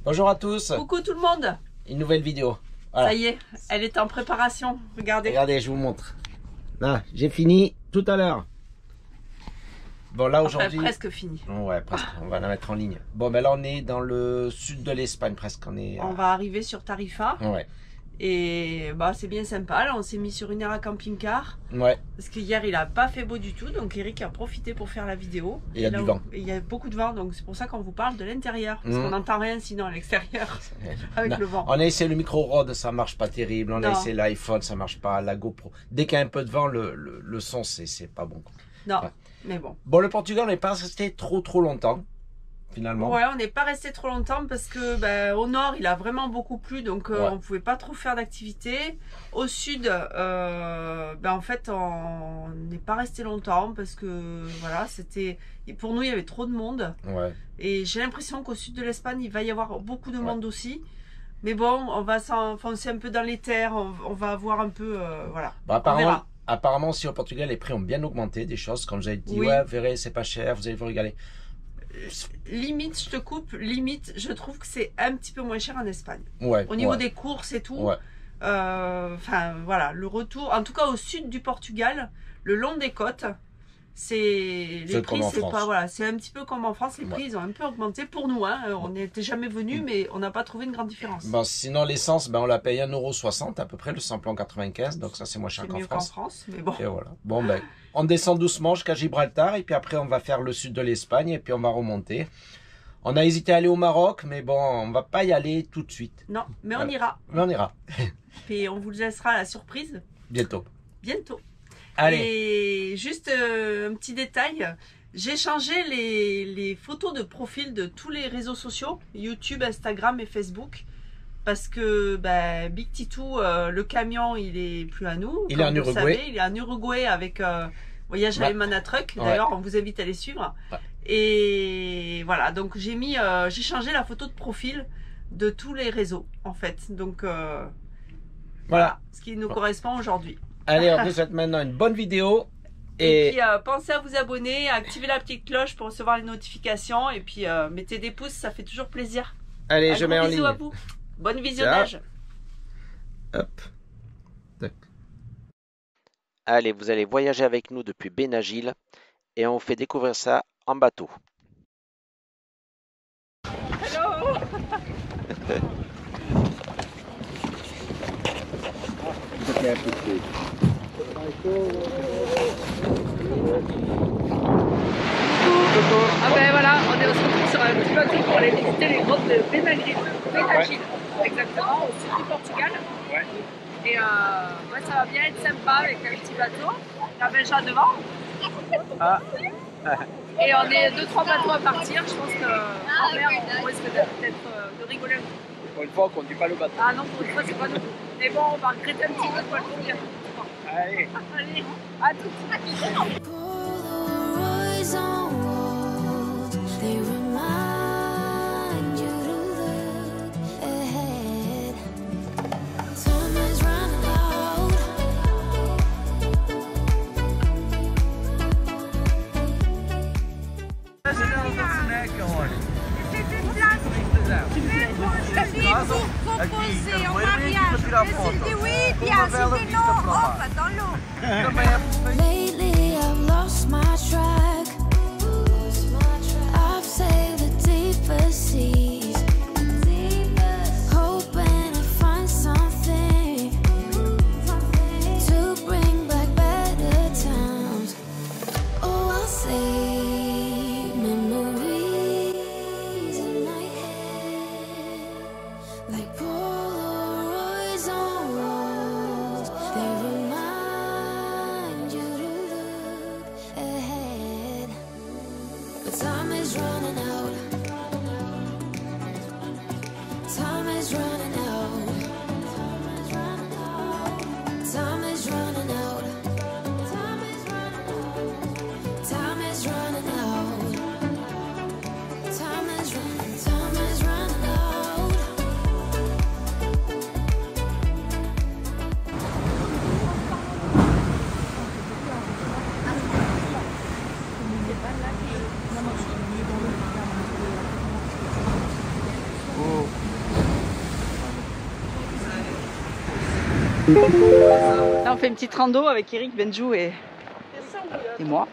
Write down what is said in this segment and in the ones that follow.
Bonjour à tous. Coucou tout le monde. Une nouvelle vidéo. Voilà. Ça y est, elle est en préparation. Regardez. Regardez, je vous montre. Là, j'ai fini tout à l'heure. Bon, là aujourd'hui. Presque fini. Ouais, presque. On va la mettre en ligne. Bon, ben là, on est dans le sud de l'Espagne, presque. On va arriver sur Tarifa. Ouais. Et bah, c'est bien sympa. Là, on s'est mis sur une aire à camping-car. Ouais. Parce qu'hier, il a pas fait beau du tout. Donc, Eric a profité pour faire la vidéo. Et il y a du vent. Et il y a beaucoup de vent. Donc, c'est pour ça qu'on vous parle de l'intérieur. Parce qu'on n'entend rien sinon à l'extérieur. Avec non, le vent. On a essayé le micro Rode, ça marche pas terrible. On a essayé l'iPhone, ça marche pas. La GoPro. Dès qu'il y a un peu de vent, le son, c'est pas bon. Non, ouais. Mais bon. Bon, le Portugal, on n'est pas resté trop longtemps. Finalement. Ouais, on n'est pas resté trop longtemps parce que au nord il a vraiment beaucoup plu, donc on pouvait pas trop faire d'activité. Au sud, en fait on n'est pas resté longtemps parce que voilà, c'était pour nous il y avait trop de monde. Ouais. Et j'ai l'impression qu'au sud de l'Espagne il va y avoir beaucoup de monde aussi. Mais bon, on va s'enfoncer un peu dans les terres, on va voir un peu, voilà. Bah, apparemment, si au Portugal les prix ont bien augmenté, des choses comme j'avais dit, ouais, verrez, c'est pas cher, vous allez vous régaler. Limite, je te coupe, limite, je trouve que c'est un petit peu moins cher en Espagne. Ouais. Au niveau des courses et tout. Ouais. Enfin, voilà, le retour, en tout cas au sud du Portugal, le long des côtes, les prix, c'est pas, voilà, c'est un petit peu comme en France, les prix, ils ont un peu augmenté pour nous, hein. On n'était jamais venus, mais on n'a pas trouvé une grande différence. Bon, sinon, l'essence, on la paye 1,60 € à peu près, le samplon 95, donc ça, c'est moins cher qu'en France. Qu'en France, mais bon. Et voilà. Bon, on descend doucement jusqu'à Gibraltar, et puis après, on va faire le sud de l'Espagne, et puis on va remonter. On a hésité à aller au Maroc, mais bon, on va pas y aller tout de suite. Non, mais on ira. Mais on ira. Et on vous laissera la surprise. Bientôt. Bientôt. Allez. Et juste un petit détail, j'ai changé les photos de profil de tous les réseaux sociaux, YouTube, Instagram et Facebook, parce que Big Titou, le camion, il est plus à nous. Il est en Uruguay. Il est en Uruguay avec Voyage avec Manatruck. D'ailleurs, on vous invite à les suivre. Ouais. Et voilà, donc j'ai changé la photo de profil de tous les réseaux, en fait. Donc voilà, ce qui nous correspond aujourd'hui. Allez, on vous souhaite maintenant une bonne vidéo. Et puis, pensez à vous abonner, à activer la petite cloche pour recevoir les notifications. Et puis, mettez des pouces, ça fait toujours plaisir. Allez, je mets en ligne. Bisous à vous. Bon visionnage. Hop. Allez, vous allez voyager avec nous depuis Benagil et on vous fait découvrir ça en bateau. Hello. Ah voilà, on est retrouvé sur un petit bateau pour aller visiter les grottes de Benagil. Exactement, au sud du Portugal. Ouais. Et ça va bien être sympa avec un petit bateau. Il y a Benja devant. Ah. Et on est 2-3 bateaux à partir. Je pense qu'en mer, on risque peut-être de rigoler un peu. Pour une fois, on ne conduit pas le bateau. Ah non, pour une fois, c'est pas nous. Mais bon, on va regretter un petit peu de pas le conduire. Allez. Allez, à tout de suite. Composé, en mariage, c'était oui, bien, c'était non, hop, dans l'eau. Lately I've lost my track. I've sailed the deeper seas, hoping to find something to bring back better times. Oh, I'll say memories in my head, like Polaroids on walls. They remind you to look ahead. But time is running out. Time is running out. Time is running out. Time is running out. Time is running out. Time is running out. Oh. Là, on fait une petite rando avec Eric, Benjou et moi.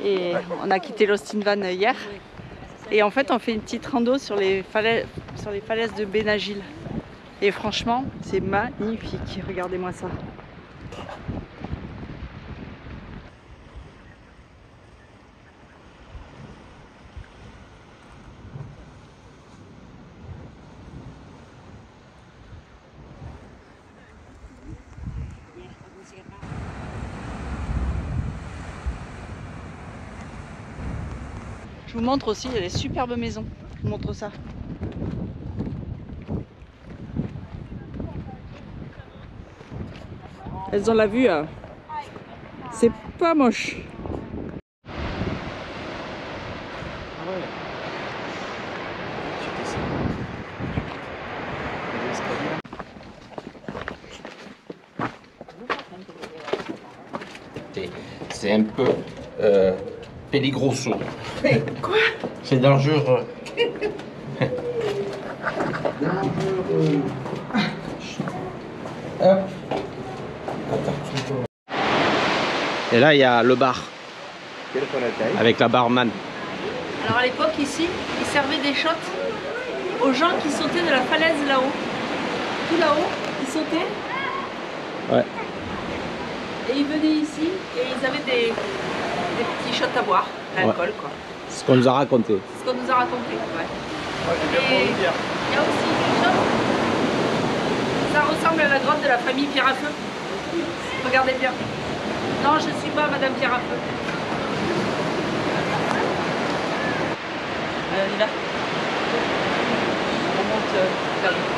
Et on a quitté l'Austin Van hier. Et en fait, on fait une petite rando sur les falaises de Benagil. Et franchement, c'est magnifique. Regardez-moi ça. Je vous montre aussi, il y a des superbes maisons. Je vous montre ça. Elles ont la vue. C'est pas moche. C'est un peu peligroso. Quoi? C'est dangereux. Hop. Et là, il y a le bar. Avec la barman. Alors à l'époque ici, ils servaient des shots aux gens qui sautaient de la falaise là-haut. Tout là-haut, ils sautaient. Ouais. Et ils venaient ici et ils avaient des petits shots à boire, l'alcool quoi. C'est ce qu'on nous a raconté. C'est ce qu'on nous a raconté, ouais. Et il y a aussi des shots. Ça ressemble à la grotte de la famille Pierre à Feu. Regardez bien. Non, je ne suis pas Madame Pierre à Feu. Allez, on y va. On monte vers le haut.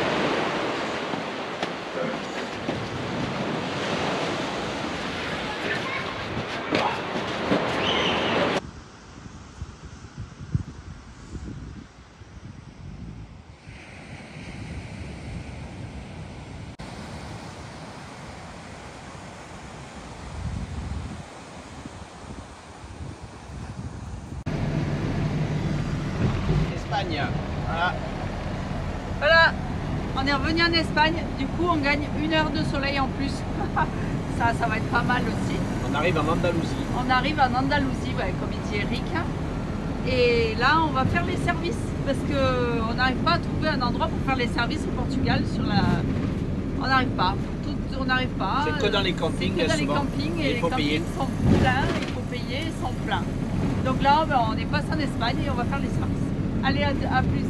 Voilà. Voilà, on est revenu en Espagne, du coup on gagne 1 heure de soleil en plus. ça va être pas mal aussi. On arrive en Andalousie. On arrive en Andalousie, ouais, comme il dit Eric. Et là on va faire les services parce qu'on n'arrive pas à trouver un endroit pour faire les services au Portugal sur la... On n'arrive pas, on n'arrive pas. C'est que dans les campings. C'est que dans les campings et les campings sont pleins, il faut payer, ils sont pleins. Donc là on est passé en Espagne et on va faire les services. Allez, à plus.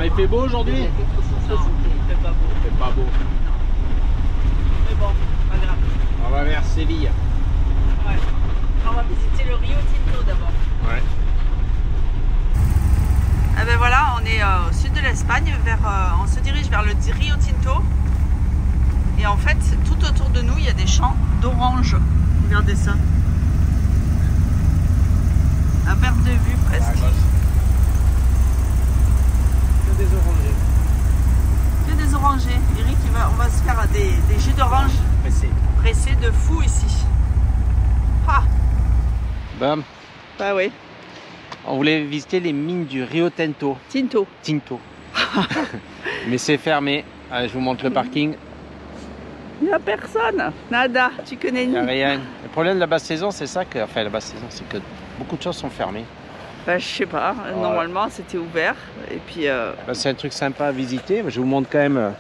Il fait beau aujourd'hui? Non, il fait pas beau. Il fait pas beau. Mais bon, pas grave. On va vers Séville. Ouais. On va visiter le Rio Tinto d'abord. Ouais. Eh ben voilà, on est au sud de l'Espagne, on se dirige vers le Rio Tinto. Et en fait, tout autour de nous, il y a des champs d'oranges. Regardez ça. À perte de vue presque. Que des orangers. Que des orangers. Eric, on va se faire des jus d'orange pressés de fou ici. Ah. Bam. Bah oui. On voulait visiter les mines du Rio Tinto. Tinto. Mais c'est fermé. Allez, je vous montre le parking. Il n'y a personne. Nada. Tu connais Il n'y a ni. rien. Le problème de la basse saison, c'est ça que. Enfin, la basse saison, c'est que beaucoup de choses sont fermées. Bah, je sais pas. Ouais. Normalement, c'était ouvert. Et puis. Bah, c'est un truc sympa à visiter. Je vous montre quand même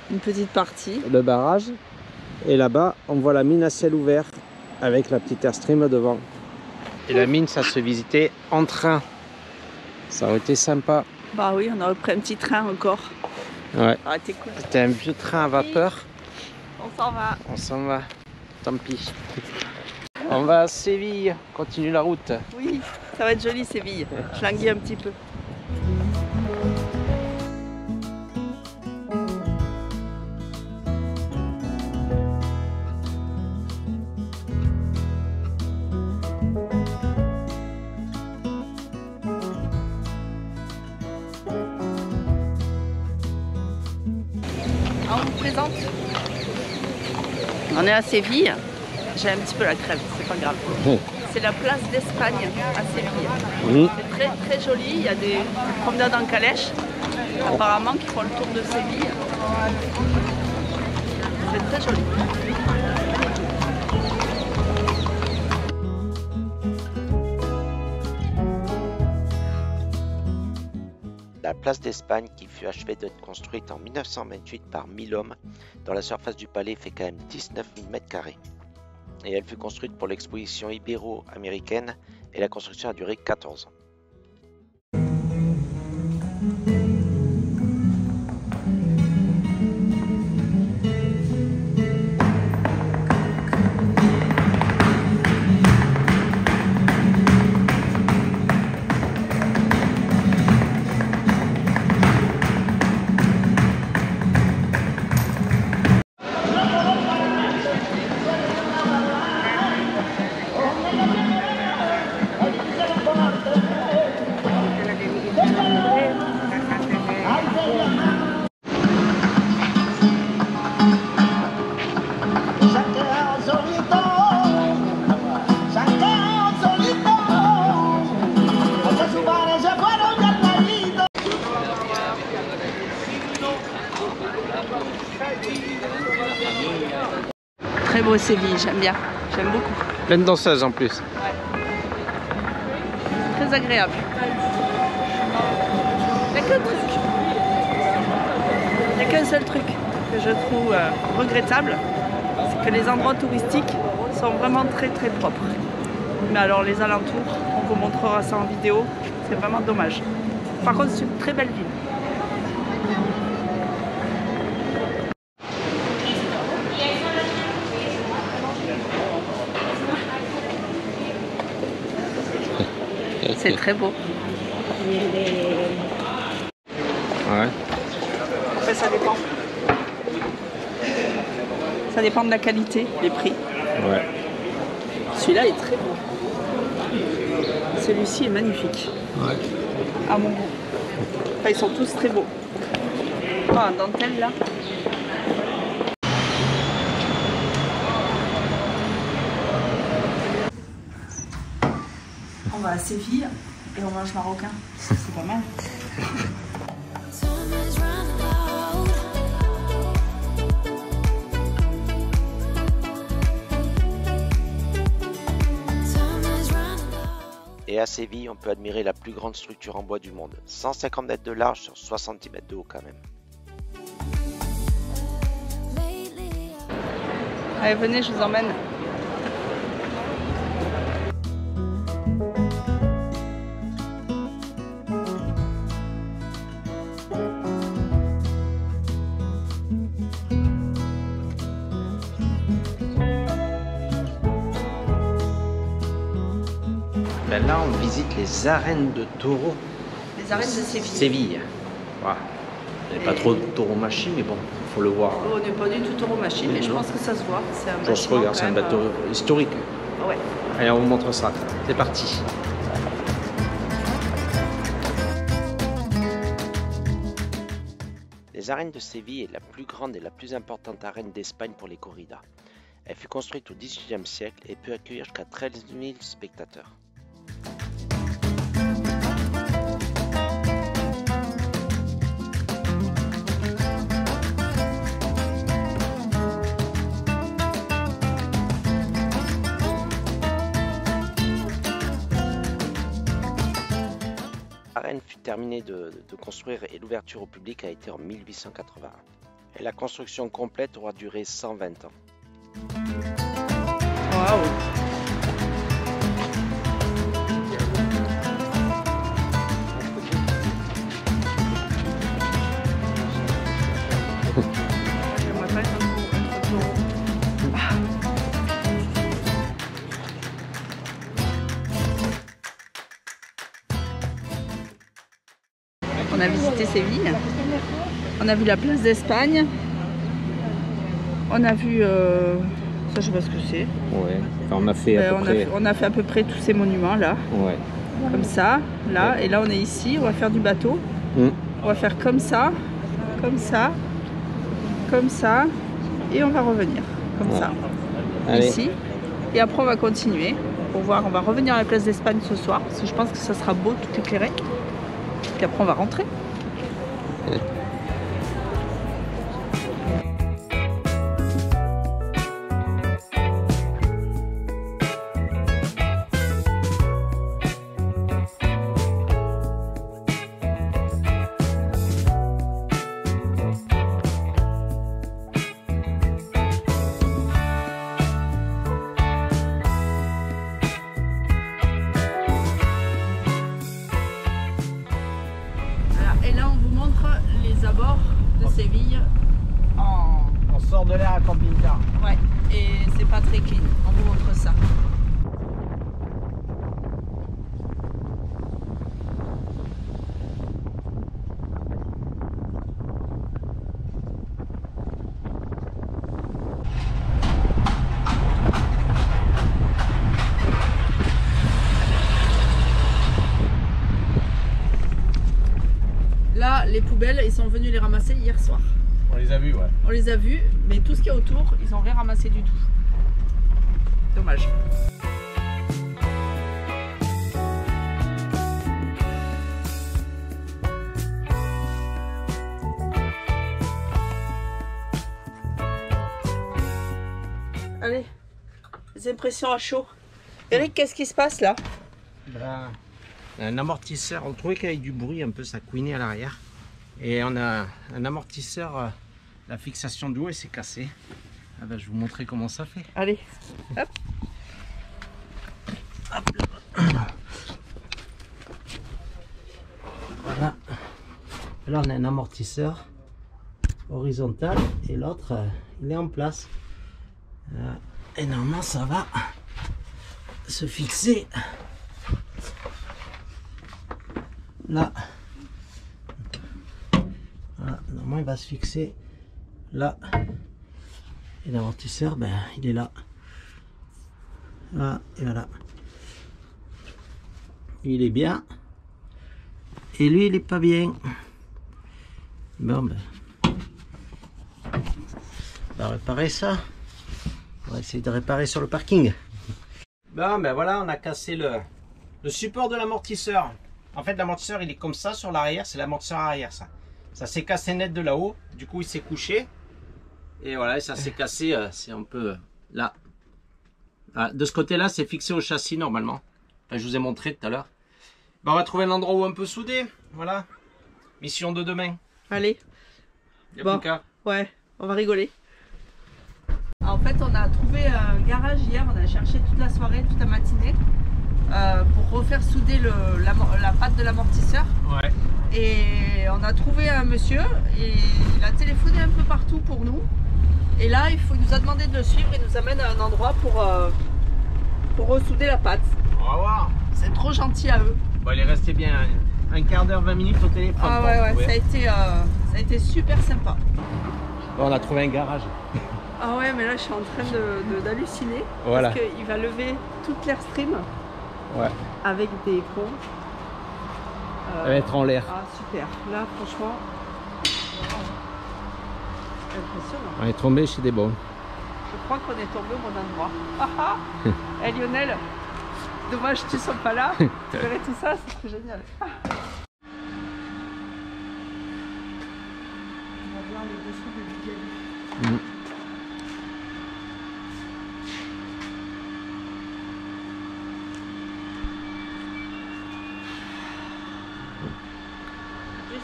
Une petite partie. le barrage. Et là-bas, on voit la mine à ciel ouvert avec la petite airstream devant. Et la mine, ça se visitait en train. Ça aurait été sympa. Bah oui, on aurait pris un petit train encore. Ouais. Ça aurait été cool. C'était un vieux train à vapeur. On s'en va. On s'en va. Tant pis. On va à Séville. Continue la route. Oui, ça va être joli Séville. Je languis un petit peu. On vous présente. On est à Séville. J'ai un petit peu la crève, c'est pas grave. C'est la place d'Espagne à Séville. Oui. C'est très très joli. Il y a des promenades en calèche. Apparemment qu'ils font le tour de Séville. C'est très joli. La place d'Espagne, qui fut achevée d'être construite en 1928 par 1000 hommes, dont la surface du palais fait quand même 19 000 m². Et elle fut construite pour l'exposition ibéro-américaine et la construction a duré 14 ans. Très beau Séville, j'aime bien, j'aime beaucoup. Plein de danseuses en plus. Ouais. Très agréable. Il n'y a qu'un truc. Il n'y a qu'un seul truc que je trouve regrettable, c'est que les endroits touristiques sont vraiment très très propres. Mais alors les alentours, on vous montrera ça en vidéo, c'est vraiment dommage. Par contre c'est une très belle ville. C'est très beau. Ouais. Après ça dépend. Ça dépend de la qualité, les prix. Ouais. Celui-là est très beau. Celui-ci est magnifique. Ouais. À mon goût. Enfin, ils sont tous très beaux. Oh, un dentelle là. On va à Séville et on mange marocain. C'est pas mal. Et à Séville, on peut admirer la plus grande structure en bois du monde. 150 mètres de large sur 60 mètres de haut quand même. Allez, venez, je vous emmène. Ben là, on visite les arènes de taureaux. Les arènes de Séville. Séville. Voilà. Il n'y a pas trop de taureaux-machis, mais bon, il faut le voir. On n'est pas du tout tauromachie, mais je pense que ça se voit. C'est un Ça se regarde, c'est un bateau historique. Ouais. Allez, on vous montre ça. C'est parti. Les arènes de Séville est la plus grande et la plus importante arène d'Espagne pour les corridas. Elle fut construite au XVIIIe siècle et peut accueillir jusqu'à 13 000 spectateurs. L'arène fut terminée de construire et l'ouverture au public a été en 1881. Et la construction complète aura duré 120 ans. Waouh! J'aimerais pas être un taureau. On a visité Séville, on a vu la place d'Espagne, on a vu, ça je sais pas ce que c'est. Ouais. Enfin, on a fait à peu près. On a fait à peu près tous ces monuments là, Ouais. comme ça, là, et là on est ici, on va faire du bateau. On va faire comme ça, comme ça, comme ça, et on va revenir, comme ça, Allez. ici. Et après on va continuer pour voir, on va revenir à la place d'Espagne ce soir, parce que je pense que ça sera beau, tout éclairé. Puis après on va rentrer. Et là, on vous montre les abords de Séville en... On sort de l'air à camping-car. Ouais, et c'est pas très clean. On vous montre ça. Là, les poubelles, ils sont venus les ramasser hier soir. On les a vus, ouais. On les a vus, mais tout ce qu'il y a autour, ils n'ont rien ramassé du tout. Dommage. Allez, les impressions à chaud. Eric, qu'est-ce qui se passe là? Ben, un amortisseur, on trouvait qu'avec du bruit un peu ça couinait à l'arrière. Et on a un amortisseur, la fixation du haut, elle s'est cassée. Ah ben, je vais vous montrer comment ça fait. Allez, hop. Hop là. Voilà. Là on a un amortisseur horizontal et l'autre il est en place. Et normalement ça va se fixer là. Voilà, normalement il va se fixer là. Et l'amortisseur, ben, il est là. Voilà, et voilà. Il est bien. Et lui, il est pas bien. Bon, ben. On va réparer ça. On va essayer de réparer sur le parking. Bon, ben voilà, on a cassé le support de l'amortisseur. En fait, l'amortisseur, il est comme ça sur l'arrière. C'est l'amortisseur arrière, ça. Ça s'est cassé net de là-haut. Du coup, il s'est couché. Et voilà, ça s'est cassé. C'est un peu là. Ah, de ce côté-là, c'est fixé au châssis normalement. Enfin, je vous ai montré tout à l'heure. Ben, on va trouver un endroit où on peut souder. Voilà. Mission de demain. Allez. Y a Bon, plus qu'à. ouais, on va rigoler. En fait, on a trouvé un garage hier. On a cherché toute la soirée, toute la matinée pour refaire souder la patte de l'amortisseur. Ouais. Et on a trouvé un monsieur et il a téléphoné un peu partout pour nous. Et là, il nous a demandé de le suivre et nous amène à un endroit pour ressouder la patte. On va voir. C'est trop gentil à eux. Bon, il est resté bien un quart d'heure, 20 minutes au téléphone. Ah ouais, ça a été super sympa. Bon, on a trouvé un garage. Ah ouais, mais là, je suis en train d'halluciner. Voilà. Parce qu'il va lever toute l'Airstream Ouais. avec des ponts. Elle va être en l'air. Ah super, là franchement, impressionnant. On est tombé chez des bons. Je crois qu'on est tombé au bon endroit. Ah ah. Eh Lionel, dommage que tu ne sois pas là, tu verrais tout ça, ce serait génial. Ah. On va voir le dessous de Bugatti.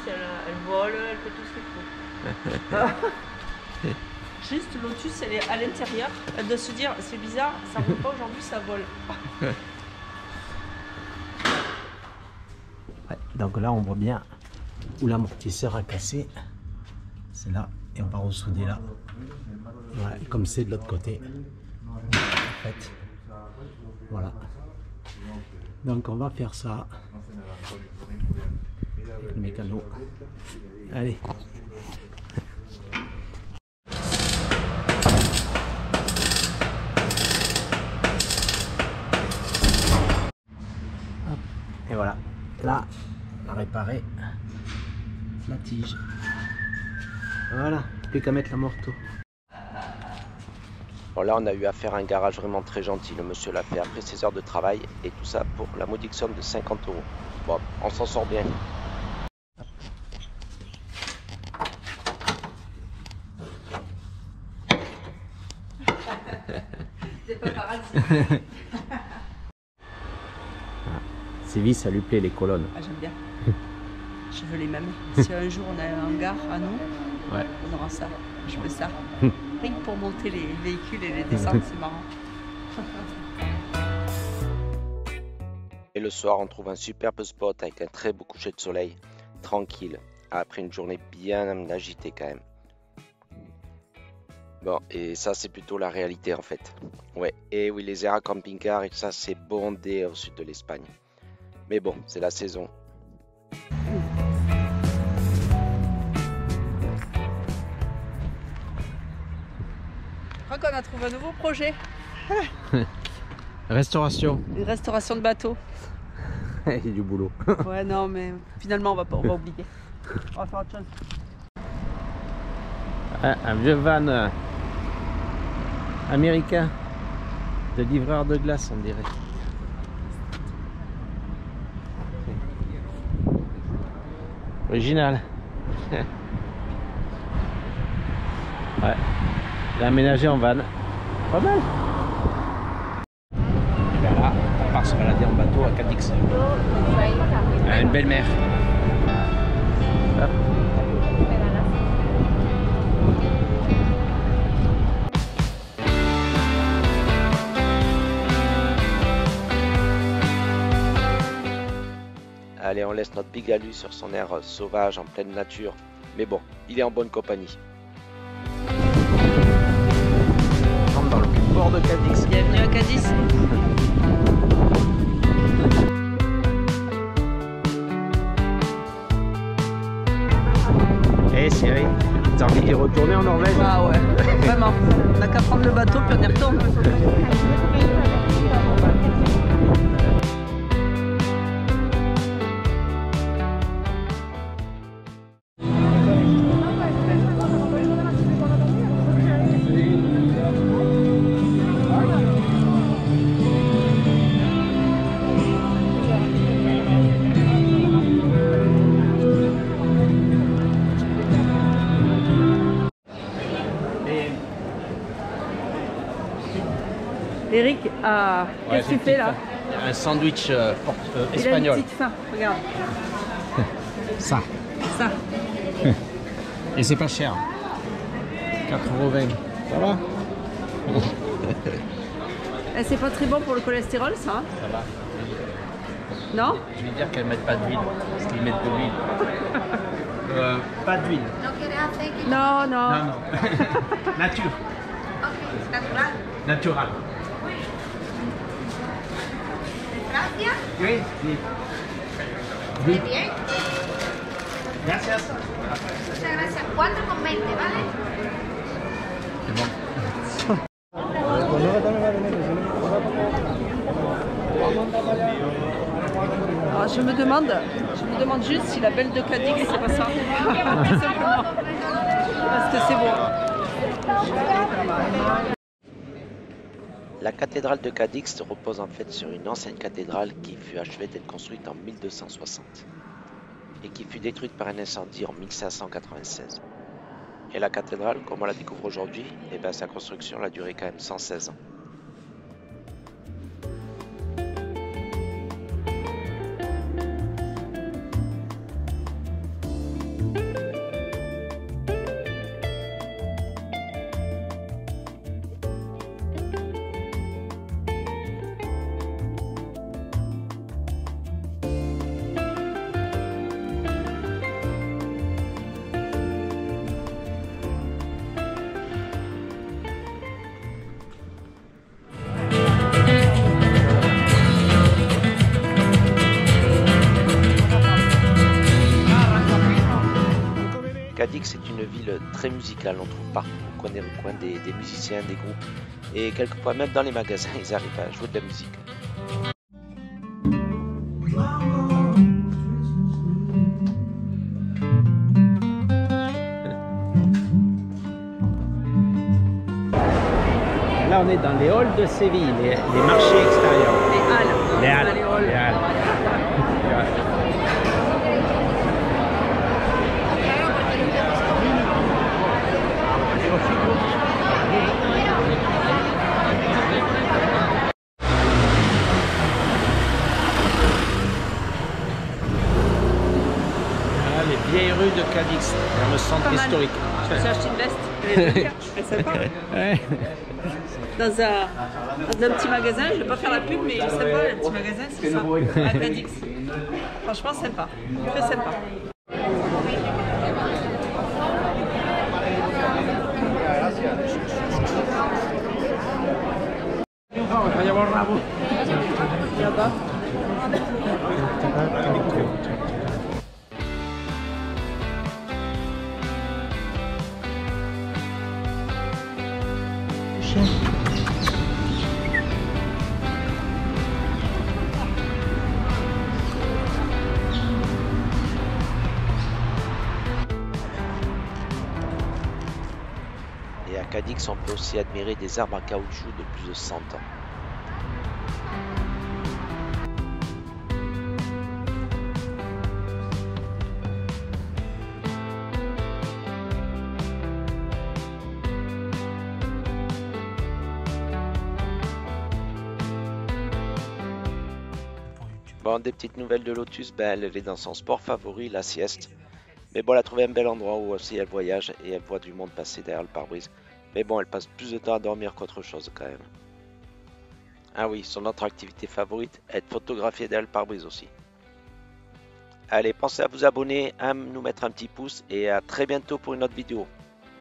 Elle vole, elle fait tout ce qu'il faut. Juste Lotus, elle est à l'intérieur. Elle doit se dire, c'est bizarre, ça ne vole pas aujourd'hui, ça vole. Ouais, donc là, on voit bien où l'amortisseur a cassé. C'est là, et on va ressouder là. Voilà, comme c'est de l'autre côté. En fait, voilà. Donc on va faire ça. Avec le mécano. Allez. Hop. Et voilà. Là, on a réparé la tige. Voilà. Plus qu'à mettre la morteau. Bon, là, on a eu affaire à un garage vraiment très gentil. Le monsieur l'a fait après ses heures de travail et tout ça pour la modique somme de 50 €. Bon, on s'en sort bien. Séville, ça lui plaît les colonnes. Ah, j'aime bien. Je veux les mêmes. Si un jour on a un hangar à nous, Ouais. on aura ça. Je veux ça. Rien que pour monter les véhicules et les descendre, c'est marrant. Et le soir, on trouve un superbe spot avec un très beau coucher de soleil, tranquille, après une journée bien agitée quand même. Bon, et ça c'est plutôt la réalité en fait. Ouais, et oui, les Zera camping-car et ça c'est bondé au sud de l'Espagne. Mais bon, c'est la saison. Je crois qu'on a trouvé un nouveau projet. Restauration. Une restauration de bateaux. Il y a du boulot. Ouais, non, mais finalement, on va oublier. On va faire autre chose. Un vieux van américain de livreur de glace, on dirait. Original. Ouais. Il a aménagé en van. Pas mal. Et bien là, on part se balader en bateau à Cadix. Une belle mer. Hop. Allez, on laisse notre Bigalus sur son air sauvage en pleine nature. Mais bon, il est en bonne compagnie. On rentre dans le port de Cadix. Bienvenue à Cadiz. Eh Cyril, t'as envie d'y retourner en Norvège? Ah ouais, vraiment. On n'a qu'à prendre le bateau puis on y retourne. Eric, qu'est-ce que tu fais là? Un sandwich Il a une espagnol. petite faim, regarde. Ça. Ça. Et c'est pas cher. 4,20 €. Ça va? Eh, c'est pas très bon pour le cholestérol, ça, hein? Ça va. Non? Je vais dire qu'elles mettent pas d'huile. Parce qu'ils mettent de l'huile. Pas d'huile. Non, non. Non, non. Nature. Natural. Gracias. Oui, oui. Muy bien. Gracias. Muchas gracias. 4,20, ¿vale? C'est bon. Alors, je me demande juste si la belle de Cadix, c'est pas ça. Simplement. Parce que c'est bon. La cathédrale de Cadix repose en fait sur une ancienne cathédrale qui fut achevée d'être construite en 1260 et qui fut détruite par un incendie en 1596. Et la cathédrale, comme on la découvre aujourd'hui, eh ben, sa construction a duré quand même 116 ans. Cadix est une ville très musicale, on trouve partout, au coin des recoins des musiciens, des groupes, et quelquefois même dans les magasins, ils arrivent à jouer de la musique. Là, on est dans les halls de Séville, les marchés extérieurs. Les halles. Les halles. Les halls. Les halles. vieille rue de Cadix, dans le centre historique. Je me suis acheté une veste. Elle est sympa. Ouais. Dans un petit magasin, je ne vais pas faire la pub, mais il est sympa, le petit magasin, c'est ça, à Cadix. Franchement, sympa, très sympa. Là-bas. Et à Cadix, on peut aussi admirer des arbres à caoutchouc de plus de 100 ans. Bon, des petites nouvelles de Lotus, ben, elle est dans son sport favori, la sieste. Mais bon, elle a trouvé un bel endroit où aussi elle voyage et elle voit du monde passer derrière le pare-brise. Mais bon, elle passe plus de temps à dormir qu'autre chose quand même. Ah oui, son autre activité favorite, être photographiée derrière le pare-brise aussi. Allez, pensez à vous abonner, à nous mettre un petit pouce et à très bientôt pour une autre vidéo.